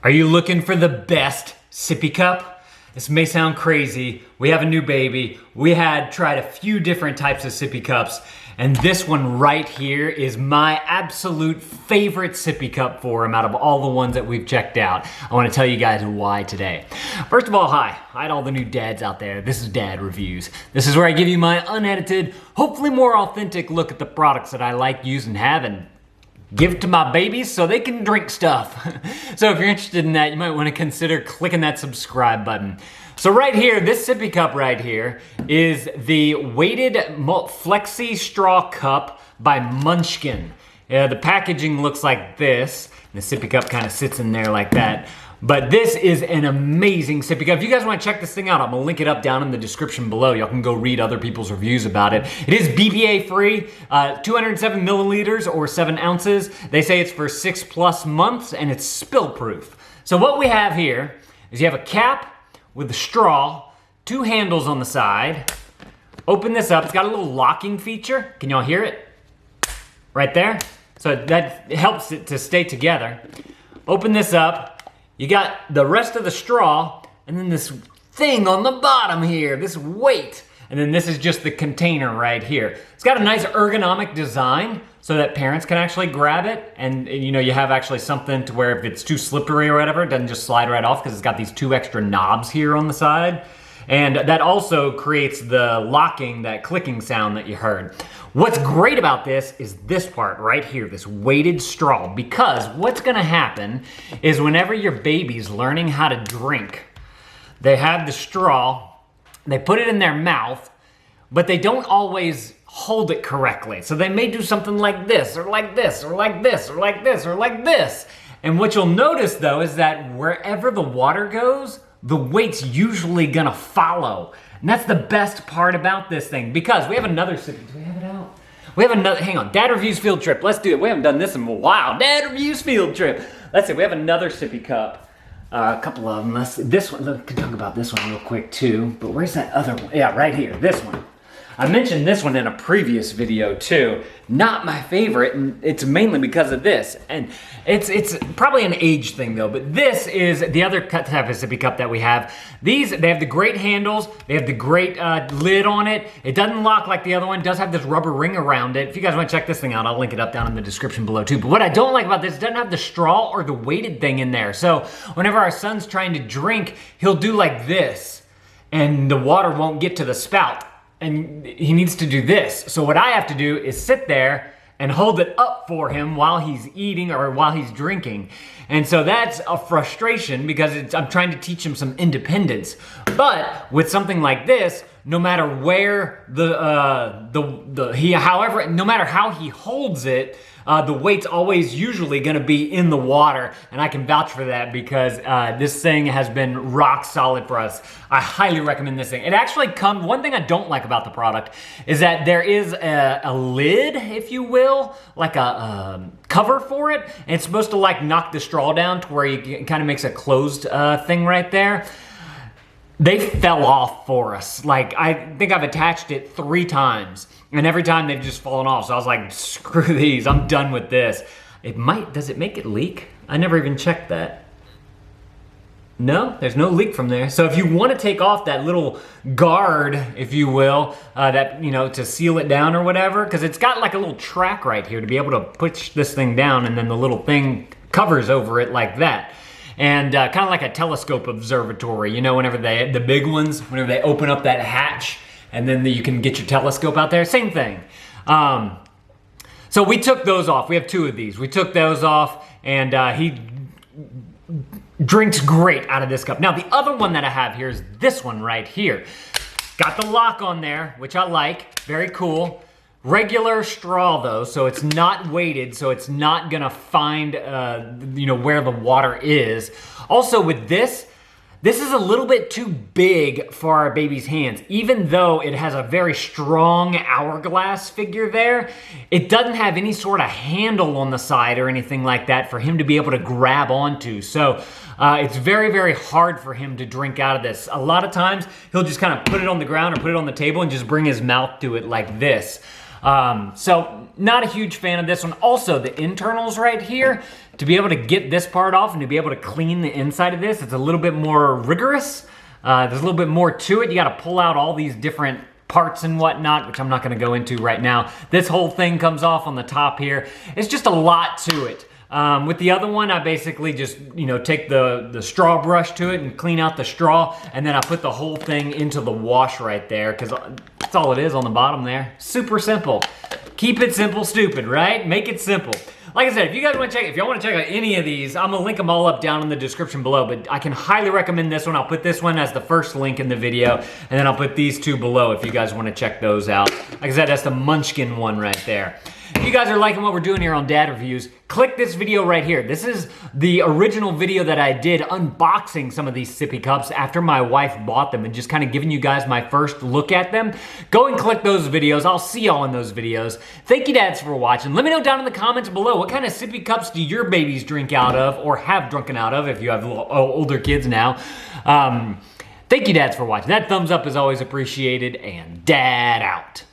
Are you looking for the best sippy cup? This may sound crazy. We have a new baby. We had tried a few different types of sippy cups, and this one right here is my absolute favorite sippy cup for him out of all the ones that we've checked out. I want to tell you guys why today. First of all, hi to all the new dads out there. This is Dad Reviews. This is where I give you my unedited, hopefully more authentic look at the products that I like, use, and have, and give it to my babies so they can drink stuff. So if you're interested in that, you might want to consider clicking that subscribe button. So right here, this sippy cup right here is the weighted flexi straw cup by Munchkin. The packaging looks like this. The sippy cup kind of sits in there like that. But this is an amazing sippy cup. If you guys want to check this thing out, I'm going to link it up down in the description below. Y'all can go read other people's reviews about it. It is BPA free, 207 milliliters or 7 ounces. They say it's for 6+ months and it's spill proof. So what we have here is you have a cap with a straw, 2 handles on the side. Open this up. It's got a little locking feature. Can y'all hear it? Right there. So that helps it to stay together. Open this up. You got the rest of the straw, and then this thing on the bottom here, this weight. And then this is just the container right here. It's got a nice ergonomic design so that parents can actually grab it. And you know, you have actually something to where if it's too slippery or whatever, it doesn't just slide right off because it's got these 2 extra knobs here on the side. And that also creates the locking, that clicking sound that you heard. What's great about this is this part right here, this weighted straw, because what's gonna happen is whenever your baby's learning how to drink, they have the straw, they put it in their mouth, but they don't always hold it correctly. So they may do something like this, or like this, or like this, or like this, or like this. And what you'll notice though is that wherever the water goes, the weight's usually gonna follow. And that's the best part about this thing, because we have another sippy. Do we have it out? We have another, hang on, Dad Reviews Field Trip. Let's do it. We haven't done this in a while. Dad Reviews Field Trip. Let's see, we have another sippy cup. A couple of them. This one, look, can talk about this one real quick too, but where's that other one? Yeah, right here, this one. I mentioned this one in a previous video too. Not my favorite, and it's mainly because of this. And it's probably an age thing though, but this is the other type of sippy cup that we have. These, they have the great handles, they have the great lid on it. It doesn't lock like the other one, it does have this rubber ring around it. If you guys want to check this thing out, I'll link it up down in the description below too. But what I don't like about this, it doesn't have the straw or the weighted thing in there. So whenever our son's trying to drink, he'll do like this, and the water won't get to the spout. And he needs to do this. So what I have to do is sit there and hold it up for him while he's eating or while he's drinking. And so that's a frustration because I'm trying to teach him some independence. But with something like this, no matter where no matter how he holds it, the weight's always usually gonna be in the water, and I can vouch for that because this thing has been rock solid for us. I highly recommend this thing. It actually comes, one thing I don't like about the product is that there is a lid, if you will, like a cover for it, and it's supposed to like knock the straw down to where it kind of makes a closed thing right there. They fell off for us. Like, I think I've attached it 3 times, and every time they've just fallen off. So I was like, screw these, I'm done with this. It might, does it make it leak? I never even checked that. No, there's no leak from there. So if you want to take off that little guard, if you will, that, you know, to seal it down or whatever, because it's got like a little track right here to be able to push this thing down, and then the little thing covers over it like that. And kind of like a telescope observatory, you know, whenever the big ones, whenever they open up that hatch and then you can get your telescope out there, same thing. So we took those off. We have 2 of these. We took those off, and he drinks great out of this cup. Now the other one that I have here is this one right here. Got the lock on there, which I like, very cool. Regular straw though, so it's not weighted, so it's not gonna find you know, where the water is. Also with this is a little bit too big for our baby's hands. Even though it has a very strong hourglass figure there, it doesn't have any sort of handle on the side or anything like that for him to be able to grab onto. So it's very, very hard for him to drink out of this. A lot of times he'll just kind of put it on the ground or put it on the table and just bring his mouth to it like this. So not a huge fan of this one. Also, the internals right here, to be able to get this part off and to be able to clean the inside of this, it's a little bit more rigorous. There's a little bit more to it. You gotta pull out all these different parts and whatnot, which I'm not gonna go into right now. This whole thing comes off on the top here. It's just a lot to it. With the other one, I basically just, take the straw brush to it and clean out the straw, and then I put the whole thing into the wash right there, because that's all it is on the bottom there. Super simple. Keep it simple, stupid, right? Make it simple. Like I said, if you guys want to if y'all want to check out any of these, I'm gonna link them all up down in the description below, but I can highly recommend this one. I'll put this one as the first link in the video, and then I'll put these two below if you guys want to check those out. Like I said, that's the Munchkin one right there. If you guys are liking what we're doing here on Dad Reviews, click this video right here. This is the original video that I did unboxing some of these sippy cups after my wife bought them and just kind of giving you guys my first look at them. Go and click those videos. I'll see y'all in those videos. Thank you, dads, for watching. Let me know down in the comments below, what kind of sippy cups do your babies drink out of or have drunken out of if you have older kids now. Thank you, dads, for watching. That thumbs up is always appreciated, and Dad out.